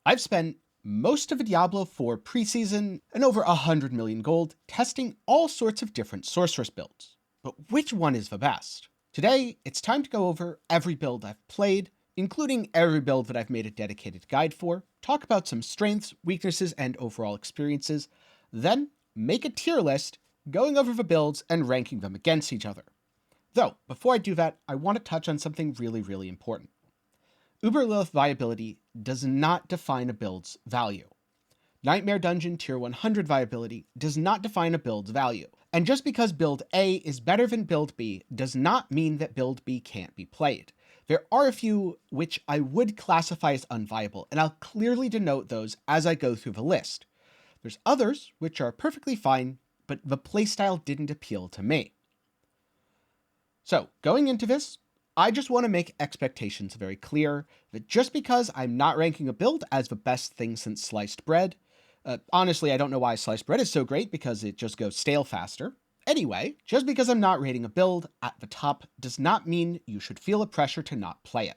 I've spent most of a Diablo 4 preseason and over 100 million gold testing all sorts of different Sorceress builds. But which one is the best? Today, it's time to go over every build I've played, including every build that I've made a dedicated guide for, talk about some strengths, weaknesses, and overall experiences, then make a tier list, going over the builds and ranking them against each other. Though, before I do that, I want to touch on something really important. Uber Lilith viability does not define a build's value. Nightmare Dungeon Tier 100 viability does not define a build's value. And just because Build A is better than Build B does not mean that Build B can't be played. There are a few which I would classify as unviable, and I'll clearly denote those as I go through the list. There's others which are perfectly fine, but the playstyle didn't appeal to me. So, going into this, I just want to make expectations very clear that just because I'm not ranking a build as the best thing since sliced bread, honestly, I don't know why sliced bread is so great because it just goes stale faster. Anyway, just because I'm not rating a build at the top does not mean you should feel a pressure to not play it.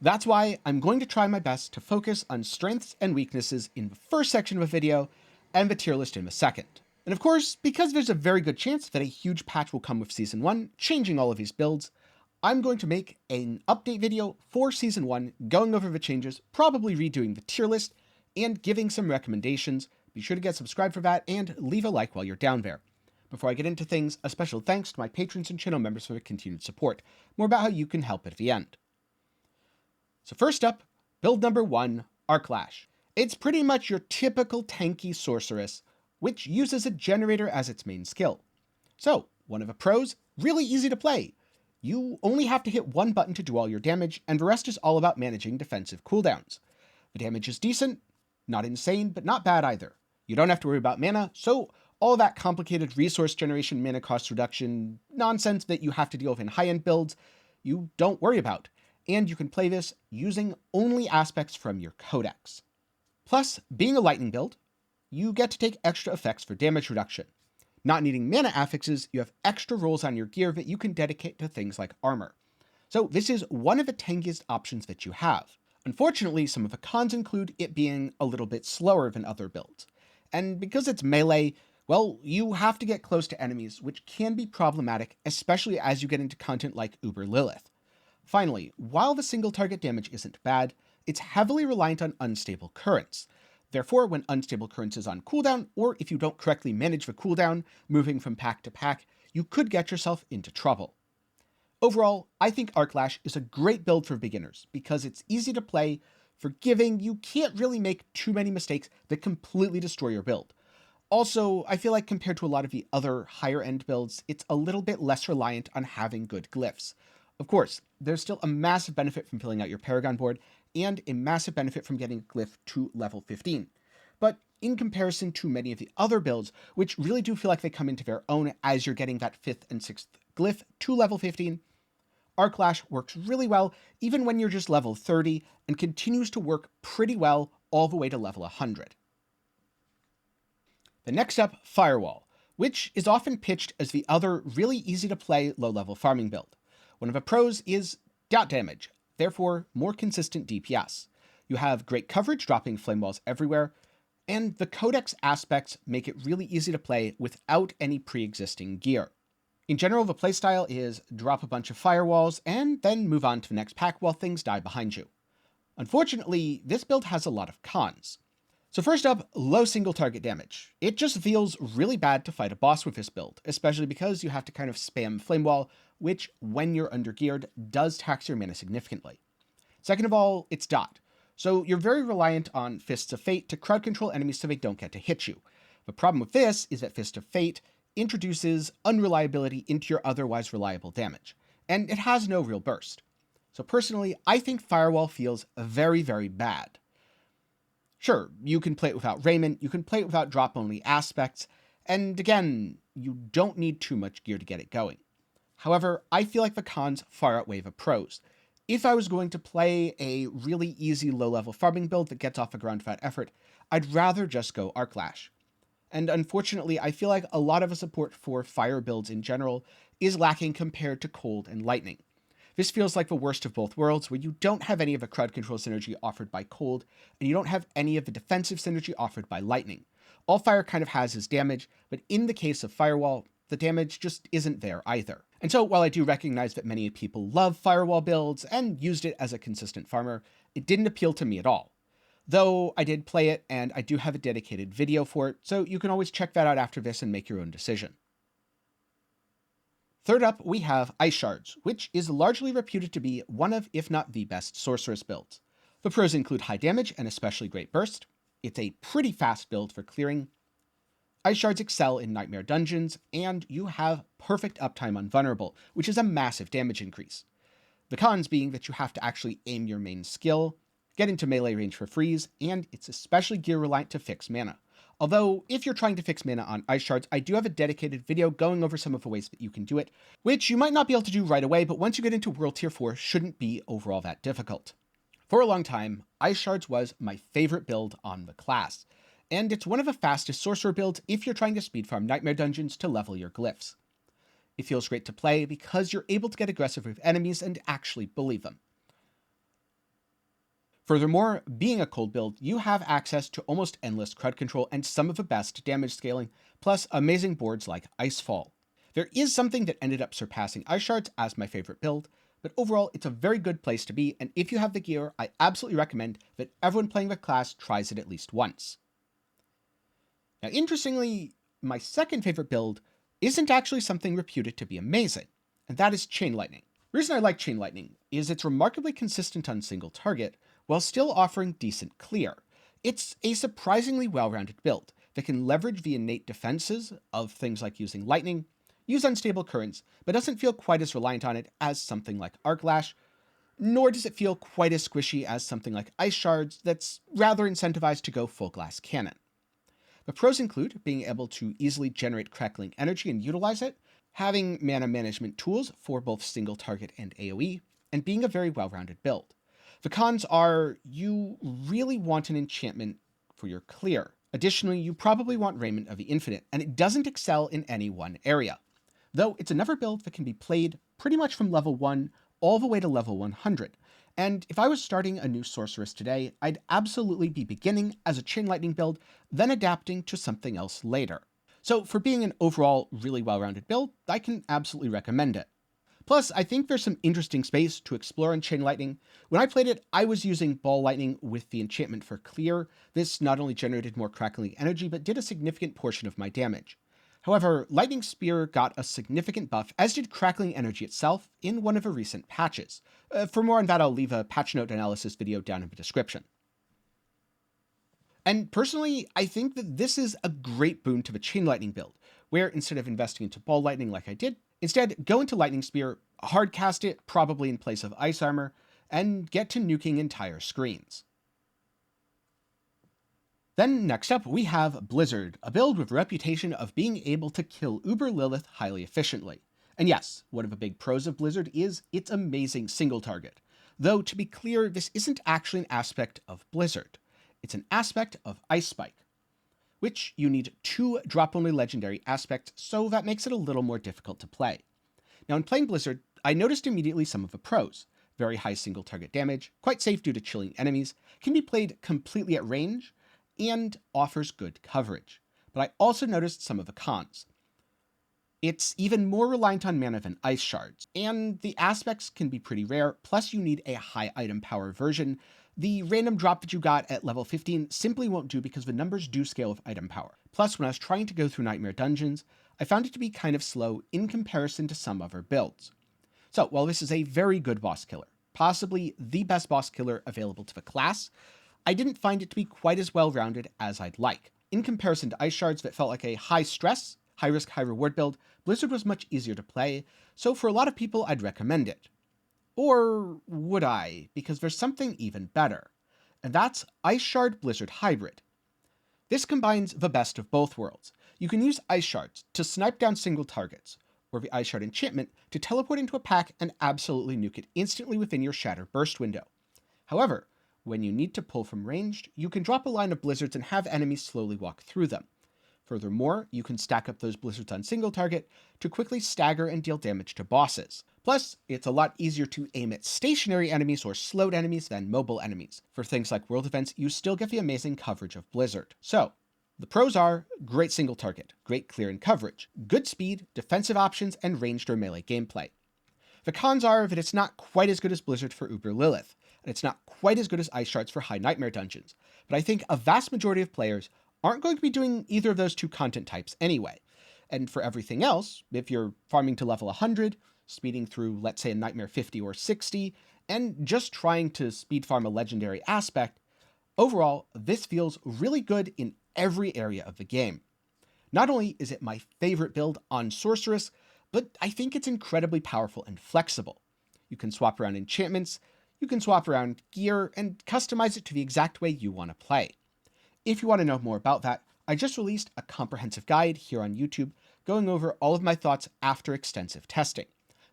That's why I'm going to try my best to focus on strengths and weaknesses in the first section of a video and the tier list in the second. And of course, because there's a very good chance that a huge patch will come with Season 1, changing all of these builds, I'm going to make an update video for Season 1, going over the changes, probably redoing the tier list, and giving some recommendations. Be sure to get subscribed for that, and leave a like while you're down there. Before I get into things, a special thanks to my patrons and channel members for their continued support. More about how you can help at the end. So first up, build number 1, Lash. It's pretty much your typical Tenkiei Sorceress, which uses a generator as its main skill. So, one of the pros, really easy to play. You only have to hit one button to do all your damage, and the rest is all about managing defensive cooldowns. The damage is decent, not insane, but not bad either. You don't have to worry about mana, so all that complicated resource generation, mana cost reduction nonsense that you have to deal with in high-end builds, you don't worry about. And you can play this using only aspects from your codex. Plus, being a lightning build, you get to take extra effects for damage reduction. Not needing mana affixes, you have extra rolls on your gear that you can dedicate to things like armor. So this is one of the tankiest options that you have. Unfortunately, some of the cons include it being a little bit slower than other builds. And because it's melee, well, you have to get close to enemies, which can be problematic, especially as you get into content like Uber Lilith. Finally, while the single target damage isn't bad, it's heavily reliant on unstable currents. Therefore, when unstable currents is on cooldown, or if you don't correctly manage the cooldown, moving from pack to pack, you could get yourself into trouble. Overall, I think Lash is a great build for beginners, because it's easy to play, forgiving, you can't really make too many mistakes that completely destroy your build. Also, I feel like compared to a lot of the other higher end builds, it's a little bit less reliant on having good glyphs. Of course, there's still a massive benefit from filling out your Paragon board, and a massive benefit from getting a glyph to level 15. But in comparison to many of the other builds, which really do feel like they come into their own as you're getting that 5th and 6th glyph to level 15, Lash works really well even when you're just level 30, and continues to work pretty well all the way to level 100. The next up, Firewall, which is often pitched as the other really easy to play low-level farming build. One of the pros is dot damage, therefore more consistent DPS. You have great coverage, dropping flame walls everywhere, and the codex aspects make it really easy to play without any pre-existing gear. In general, the playstyle is drop a bunch of firewalls and then move on to the next pack while things die behind you. Unfortunately, this build has a lot of cons. So first up, low single target damage. It just feels really bad to fight a boss with this build, especially because you have to kind of spam flame wall, which, when you're undergeared, does tax your mana significantly. Second of all, it's dot. So you're very reliant on Fists of Fate to crowd control enemies so they don't get to hit you. The problem with this is that Fist of Fate introduces unreliability into your otherwise reliable damage, and it has no real burst. So personally, I think Firewall feels very bad. Sure, you can play it without raiment, you can play it without drop-only aspects, and again, you don't need too much gear to get it going. However, I feel like the cons far outweigh the pros. If I was going to play a really easy low-level farming build that gets off the ground without effort, I'd rather just go Lash. And unfortunately, I feel like a lot of the support for fire builds in general is lacking compared to cold and lightning. This feels like the worst of both worlds, where you don't have any of the crowd control synergy offered by cold, and you don't have any of the defensive synergy offered by lightning. All fire kind of has is damage, but in the case of Firewall, the damage just isn't there either. And so while I do recognize that many people love Firewall builds and used it as a consistent farmer, it didn't appeal to me at all. Though I did play it, and I do have a dedicated video for it, so you can always check that out after this and make your own decision. Third up, we have Ice Shards, which is largely reputed to be one of, if not the best, Sorceress builds. The pros include high damage and especially great burst. It's a pretty fast build for clearing. Ice Shards excel in Nightmare dungeons, and you have perfect uptime on Vulnerable, which is a massive damage increase. The cons being that you have to actually aim your main skill, get into melee range for freeze, and it's especially gear reliant to fix mana. Although, if you're trying to fix mana on Ice Shards, I do have a dedicated video going over some of the ways that you can do it, which you might not be able to do right away, but once you get into World Tier 4, shouldn't be overall that difficult. For a long time, Ice Shards was my favorite build on the class, and it's one of the fastest Sorcerer builds if you're trying to speed farm Nightmare dungeons to level your glyphs. It feels great to play because you're able to get aggressive with enemies and actually bully them. Furthermore, being a cold build, you have access to almost endless crowd control and some of the best damage scaling, plus amazing boards like Icefall. There is something that ended up surpassing Ice Shards as my favorite build, but overall it's a very good place to be, and if you have the gear, I absolutely recommend that everyone playing the class tries it at least once. Now interestingly, my second favorite build isn't actually something reputed to be amazing, and that is Chain Lightning. The reason I like Chain Lightning is it's remarkably consistent on single target, while still offering decent clear. It's a surprisingly well-rounded build that can leverage the innate defenses of things like using lightning, use unstable currents, but doesn't feel quite as reliant on it as something like Lash, nor does it feel quite as squishy as something like Ice Shards that's rather incentivized to go full glass cannon. The pros include being able to easily generate crackling energy and utilize it, having mana management tools for both single target and AoE, and being a very well-rounded build. The cons are you really want an enchantment for your clear. Additionally, you probably want Raiment of the Infinite, and it doesn't excel in any one area. Though it's another build that can be played pretty much from level 1 all the way to level 100. And if I was starting a new Sorceress today, I'd absolutely be beginning as a Chain Lightning build, then adapting to something else later. So for being an overall really well-rounded build, I can absolutely recommend it. Plus, I think there's some interesting space to explore in Chain Lightning. When I played it, I was using Ball Lightning with the enchantment for clear. This not only generated more crackling energy, but did a significant portion of my damage. However, Lightning Spear got a significant buff, as did crackling energy itself, in one of the recent patches. For more on that, I'll leave a patch note analysis video down in the description. And personally, I think that this is a great boon to the Chain Lightning build, where instead of investing into Ball Lightning like I did, instead go into Lightning Spear, hardcast it, probably in place of Ice Armor, and get to nuking entire screens. Then next up, we have Blizzard, a build with a reputation of being able to kill Uber Lilith highly efficiently. And yes, one of the big pros of Blizzard is its amazing single target. Though, to be clear, this isn't actually an aspect of Blizzard. It's an aspect of Ice Spike, which you need 2 drop-only legendary aspects, so that makes it a little more difficult to play. Now in playing Blizzard, I noticed immediately some of the pros. Very high single target damage, quite safe due to chilling enemies, can be played completely at range, and offers good coverage. But I also noticed some of the cons. It's even more reliant on mana than Ice Shards, and the aspects can be pretty rare, plus you need a high item power version. The random drop that you got at level 15 simply won't do because the numbers do scale with item power. Plus, when I was trying to go through Nightmare dungeons, I found it to be kind of slow in comparison to some other builds. So, while this is a very good boss killer, possibly the best boss killer available to the class, I didn't find it to be quite as well-rounded as I'd like. In comparison to Ice Shards that felt like a high-stress, high-risk, high-reward build, Blizzard was much easier to play, so for a lot of people I'd recommend it. Or would I? Because there's something even better. And that's Ice Shard Blizzard Hybrid. This combines the best of both worlds. You can use Ice Shards to snipe down single targets, or the Ice Shard enchantment to teleport into a pack and absolutely nuke it instantly within your Shatter Burst window. However, when you need to pull from ranged, you can drop a line of blizzards and have enemies slowly walk through them. Furthermore, you can stack up those blizzards on single target to quickly stagger and deal damage to bosses. Plus, it's a lot easier to aim at stationary enemies or slowed enemies than mobile enemies. For things like world events, you still get the amazing coverage of Blizzard. So, the pros are great single target, great clear and coverage, good speed, defensive options, and ranged or melee gameplay. The cons are that it's not quite as good as Blizzard for Uber Lilith, and it's not quite as good as Ice Shards for High Nightmare dungeons, but I think a vast majority of players aren't going to be doing either of those two content types anyway. And for everything else, if you're farming to level 100, speeding through, let's say, a Nightmare 50 or 60, and just trying to speed farm a legendary aspect, overall, this feels really good in every area of the game. Not only is it my favorite build on Sorceress, but I think it's incredibly powerful and flexible. You can swap around enchantments, you can swap around gear, and customize it to the exact way you want to play. If you want to know more about that, I just released a comprehensive guide here on YouTube going over all of my thoughts after extensive testing.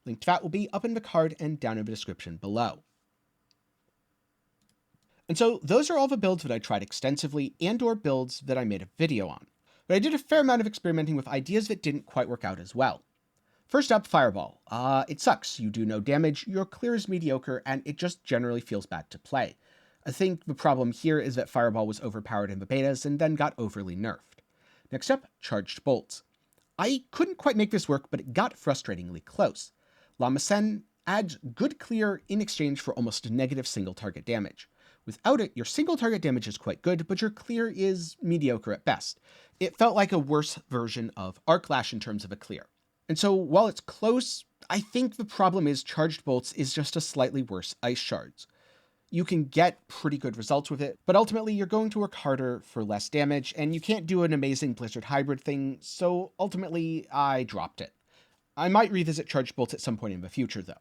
Link to that will be up in the card and down in the description below. And so those are all the builds that I tried extensively and/or builds that I made a video on. But I did a fair amount of experimenting with ideas that didn't quite work out as well. First up, Firewall. It sucks. You do no damage, your clear is mediocre, and it just generally feels bad to play. I think the problem here is that Firewall was overpowered in the betas and then got overly nerfed. Next up, Charged Bolts. I couldn't quite make this work, but it got frustratingly close. Lama Sen adds good clear in exchange for almost negative single target damage. Without it, your single target damage is quite good, but your clear is mediocre at best. It felt like a worse version of Lash in terms of a clear. And so while it's close, I think the problem is Charged Bolts is just a slightly worse Ice Shards. You can get pretty good results with it, but ultimately you're going to work harder for less damage, and you can't do an amazing Blizzard hybrid thing, so ultimately I dropped it. I might revisit Charged Bolts at some point in the future though.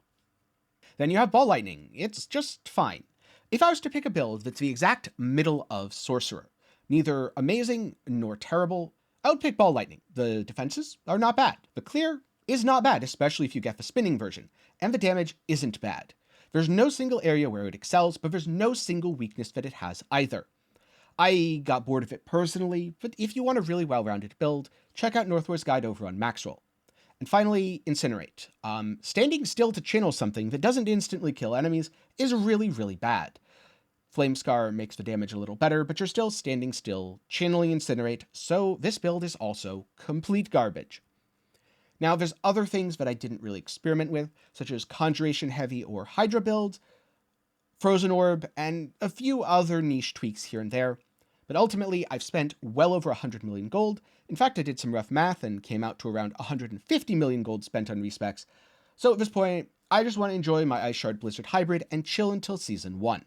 Then you have Ball Lightning. It's just fine. If I was to pick a build that's the exact middle of Sorcerer, neither amazing nor terrible, I would pick Ball Lightning. The defenses are not bad. The clear is not bad, especially if you get the spinning version, and the damage isn't bad. There's no single area where it excels, but there's no single weakness that it has either. I got bored of it personally, but if you want a really well-rounded build, check out Northwar's guide over on Maxroll. And finally, Incinerate. Standing still to channel something that doesn't instantly kill enemies is really, really bad. Flamescar makes the damage a little better, but you're still standing still, channeling Incinerate, so this build is also complete garbage. Now, there's other things that I didn't really experiment with, such as Conjuration Heavy or Hydra builds, Frozen Orb, and a few other niche tweaks here and there. But ultimately, I've spent well over 100 million gold. In fact, I did some rough math and came out to around 150 million gold spent on respecs. So at this point, I just want to enjoy my Ice Shard Blizzard hybrid and chill until Season 1.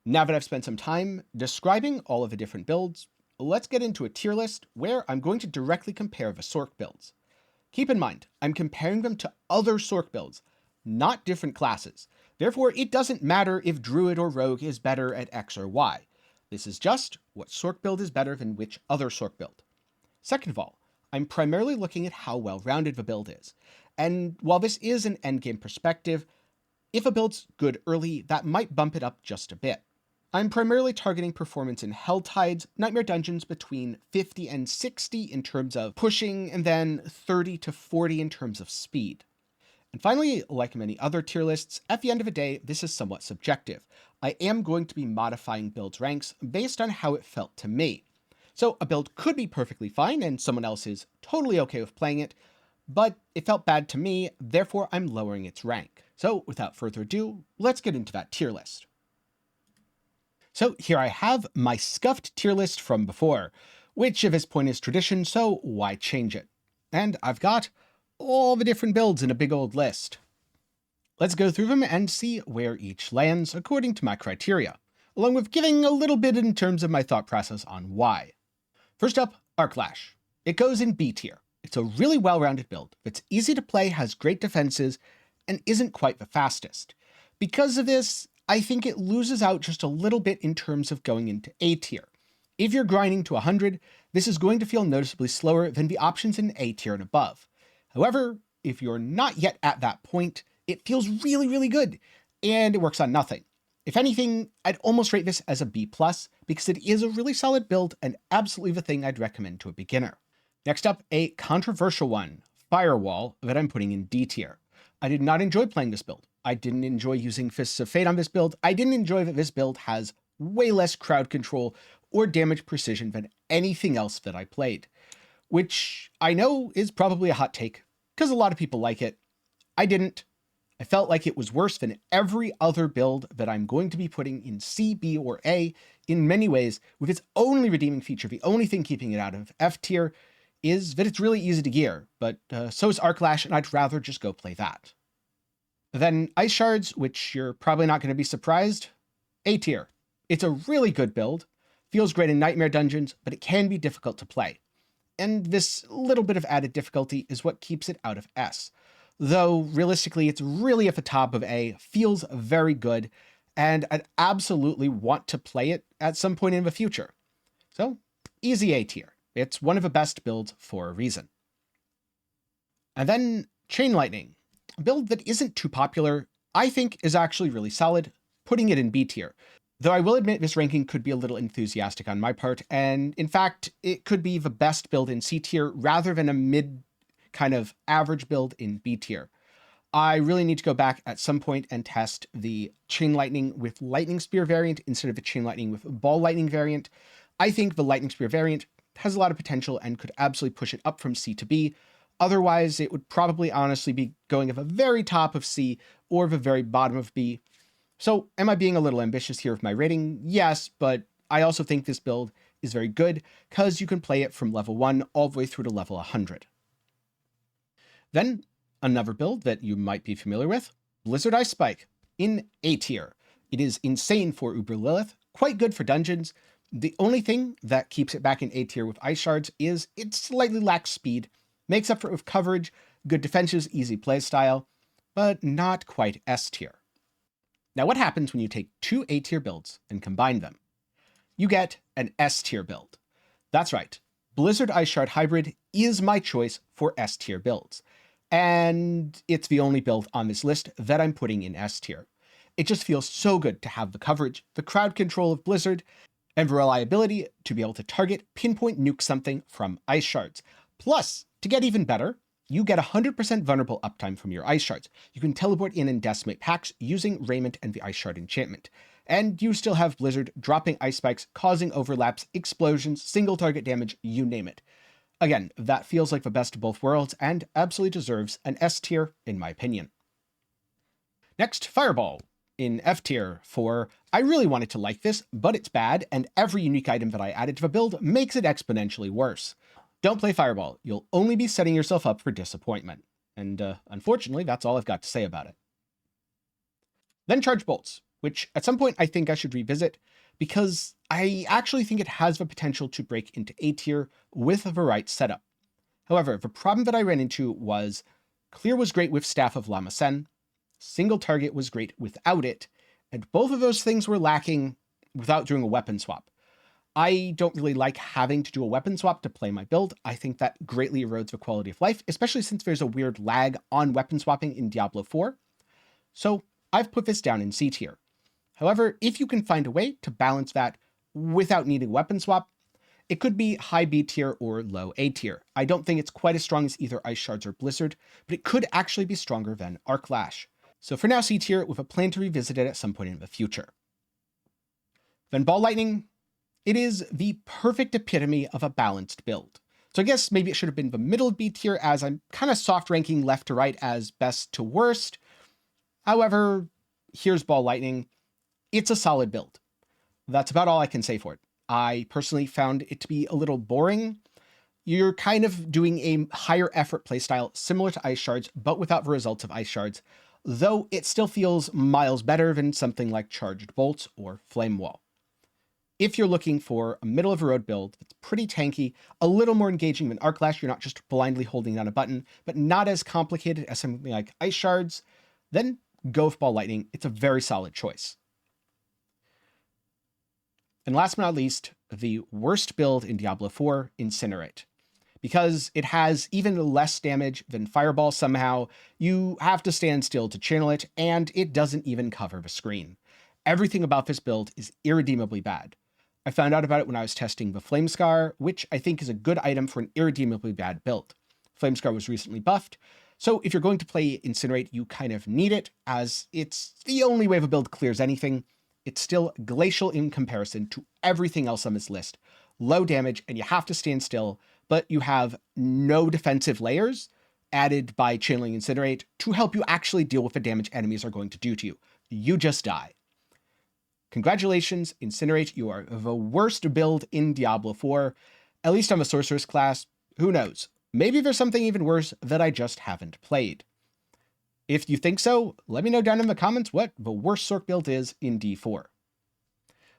Now that I've spent some time describing all of the different builds, let's get into a tier list where I'm going to directly compare the Sorc builds. Keep in mind, I'm comparing them to other Sorc builds, not different classes. Therefore, it doesn't matter if Druid or Rogue is better at X or Y. This is just what Sorc build is better than which other Sorc build. Second of all, I'm primarily looking at how well-rounded the build is. And while this is an endgame perspective, if a build's good early, that might bump it up just a bit. I'm primarily targeting performance in Helltides, Nightmare dungeons between 50 and 60 in terms of pushing, and then 30 to 40 in terms of speed. And finally, like many other tier lists, at the end of the day, this is somewhat subjective. I am going to be modifying builds ranks based on how it felt to me. So a build could be perfectly fine and someone else is totally okay with playing it, but it felt bad to me, therefore I'm lowering its rank. So without further ado, let's get into that tier list. So here I have my scuffed tier list from before, which at this point is tradition, so why change it? And I've got all the different builds in a big old list. Let's go through them and see where each lands according to my criteria, along with giving a little bit in terms of my thought process on why. First up, Lash. It goes in B tier. It's a really well-rounded build that's easy to play, has great defenses, and isn't quite the fastest. Because of this, I think it loses out just a little bit in terms of going into A tier. If you're grinding to 100, this is going to feel noticeably slower than the options in A tier and above. However, if you're not yet at that point, it feels really, really good, and it works on nothing. If anything, I'd almost rate this as a B+, because it is a really solid build and absolutely the thing I'd recommend to a beginner. Next up, a controversial one, Firewall, that I'm putting in D tier. I did not enjoy playing this build. I didn't enjoy using Fists of Fate on this build. I didn't enjoy that this build has way less crowd control or damage precision than anything else that I played, which I know is probably a hot take, because a lot of people like it. I didn't. I felt like it was worse than every other build that I'm going to be putting in C, B, or A in many ways, with its only redeeming feature, the only thing keeping it out of F tier, is that it's really easy to gear, but so is Lash, and I'd rather just go play that. Then Ice Shards, which you're probably not going to be surprised, A tier. It's a really good build, feels great in Nightmare dungeons, but it can be difficult to play. And this little bit of added difficulty is what keeps it out of S. Though realistically, it's really at the top of A, feels very good, and I'd absolutely want to play it at some point in the future. So, easy A tier. It's one of the best builds for a reason. And then Chain Lightning, a build that isn't too popular, I think is actually really solid, putting it in B tier. Though I will admit this ranking could be a little enthusiastic on my part, and in fact, it could be the best build in C tier rather than a mid kind of average build in B tier. I really need to go back at some point and test the Chain Lightning with Lightning Spear variant instead of the Chain Lightning with Ball Lightning variant. I think the Lightning Spear variant has a lot of potential and could absolutely push it up from C to B. Otherwise, it would probably honestly be going at the very top of C or the very bottom of B. So am I being a little ambitious here with my rating? Yes, but I also think this build is very good because you can play it from level 1 all the way through to level 100. Then, another build that you might be familiar with, Blizzard Ice Spike in A tier. It is insane for Uber Lilith, quite good for dungeons. The only thing that keeps it back in A tier with Ice Shards is it slightly lacks speed, makes up for it with coverage, good defenses, easy playstyle, but not quite S tier. Now what happens when you take two A tier builds and combine them? You get an S tier build. That's right, Blizzard Ice Shard Hybrid is my choice for S tier builds. And it's the only build on this list that I'm putting in S tier. It just feels so good to have the coverage, the crowd control of Blizzard, and the reliability to be able to target, pinpoint, nuke something from Ice Shards. Plus, to get even better, you get 100% vulnerable uptime from your Ice Shards. You can teleport in and decimate packs using Raiment and the Ice Shard enchantment. And you still have Blizzard dropping ice spikes, causing overlaps, explosions, single target damage, you name it. Again, that feels like the best of both worlds and absolutely deserves an S tier, in my opinion. Next, Fireball in F tier for I really wanted to like this, but it's bad, and every unique item that I added to the build makes it exponentially worse. Don't play Fireball. You'll only be setting yourself up for disappointment. And unfortunately, that's all I've got to say about it. Then Charge Bolts, which at some point I think I should revisit, because I actually think it has the potential to break into A tier with the right setup. However, the problem that I ran into was Clear was great with Staff of Lama Sen, Single Target was great without it, and both of those things were lacking without doing a weapon swap. I don't really like having to do a weapon swap to play my build. I think that greatly erodes the quality of life, especially since there's a weird lag on weapon swapping in Diablo 4. So I've put this down in C tier. However, if you can find a way to balance that without needing weapon swap, it could be high B tier or low A tier. I don't think it's quite as strong as either Ice Shards or Blizzard, but it could actually be stronger than Lash. So for now, C tier with a plan to revisit it at some point in the future. Then Ball Lightning, it is the perfect epitome of a balanced build. So I guess maybe it should have been the middle B tier, as I'm kind of soft ranking left to right as best to worst. However, here's Ball Lightning. It's a solid build. That's about all I can say for it. I personally found it to be a little boring. You're kind of doing a higher effort playstyle similar to Ice Shards, but without the results of Ice Shards, though it still feels miles better than something like Charged Bolts or Flame Wall. If you're looking for a middle-of-the-road build that's pretty tanky, a little more engaging than Lash, you're not just blindly holding down a button, but not as complicated as something like Ice Shards, then go with Ball Lightning. It's a very solid choice. And last but not least, the worst build in Diablo 4, Incinerate. Because it has even less damage than Fireball somehow, you have to stand still to channel it, and it doesn't even cover the screen. Everything about this build is irredeemably bad. I found out about it when I was testing the Flamescar, which I think is a good item for an irredeemably bad build. Flamescar was recently buffed, so if you're going to play Incinerate, you kind of need it, as it's the only way the build clears anything. It's still glacial in comparison to everything else on this list. Low damage, and you have to stand still, but you have no defensive layers added by channeling Incinerate to help you actually deal with the damage enemies are going to do to you. You just die. Congratulations, Incinerate, you are the worst build in Diablo 4, at least on the Sorceress class. Who knows? Maybe there's something even worse that I just haven't played. If you think so, let me know down in the comments what the worst Sorc build is in D4.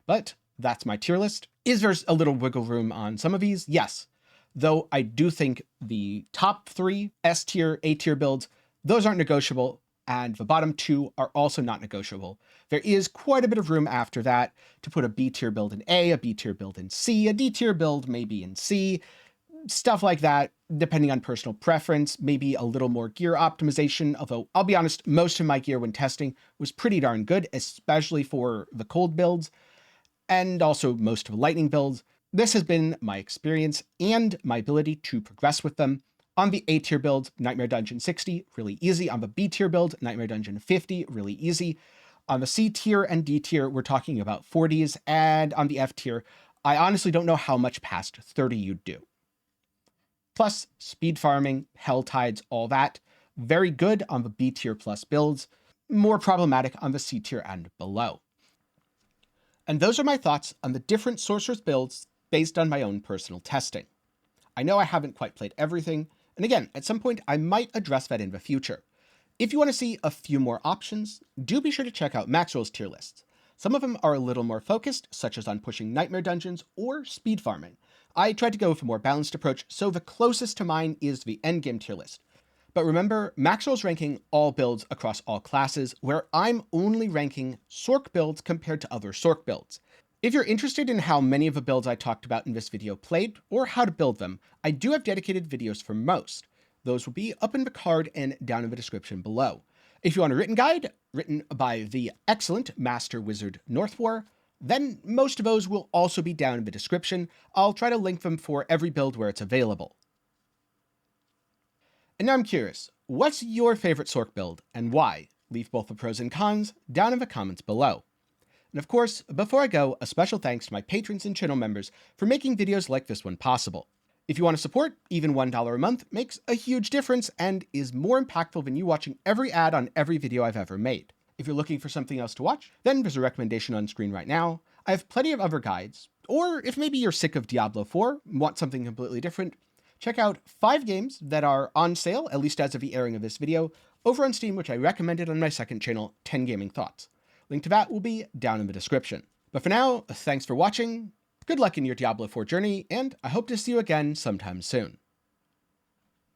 But that's my tier list. Is there a little wiggle room on some of these? Yes. Though I do think the top 3 S tier, A tier builds, those aren't negotiable, and the bottom 2 are also not negotiable. There is quite a bit of room after that to put a B tier build in A, B tier build in C, a D tier build maybe in C, stuff like that, depending on personal preference, maybe a little more gear optimization, although I'll be honest, most of my gear when testing was pretty darn good, especially for the cold builds, and also most of the lightning builds. This has been my experience and my ability to progress with them. On the A tier build, Nightmare Dungeon 60, really easy. On the B tier build, Nightmare Dungeon 50, really easy. On the C tier and D tier, we're talking about 40s, and on the F tier, I honestly don't know how much past 30 you'd do. Plus, speed farming, hell tides, all that. Very good on the B tier plus builds, more problematic on the C tier and below. And those are my thoughts on the different Sorceress builds based on my own personal testing. I know I haven't quite played everything, and again, at some point I might address that in the future. If you want to see a few more options, do be sure to check out Maxroll's tier lists. Some of them are a little more focused, such as on pushing nightmare dungeons or speed farming. I tried to go with a more balanced approach, so the closest to mine is the endgame tier list. But remember, Maxroll's ranking all builds across all classes, where I'm only ranking Sorc builds compared to other Sorc builds. If you're interested in how many of the builds I talked about in this video played, or how to build them, I do have dedicated videos for most. Those will be up in the card and down in the description below. If you want a written guide, written by the excellent Master Wizard Northwar, then most of those will also be down in the description. I'll try to link them for every build where it's available. And now I'm curious, what's your favorite Sorc build and why? Leave both the pros and cons down in the comments below. And of course, before I go, a special thanks to my patrons and channel members for making videos like this one possible. If you want to support, even $1 a month makes a huge difference and is more impactful than you watching every ad on every video I've ever made. If you're looking for something else to watch, then there's a recommendation on screen right now. I have plenty of other guides, or if maybe you're sick of Diablo 4, want something completely different, check out 5 games that are on sale, at least as of the airing of this video, over on Steam, which I recommended on my second channel, 10 Gaming Thoughts. Link to that will be down in the description. But for now, thanks for watching, good luck in your Diablo 4 journey, and I hope to see you again sometime soon.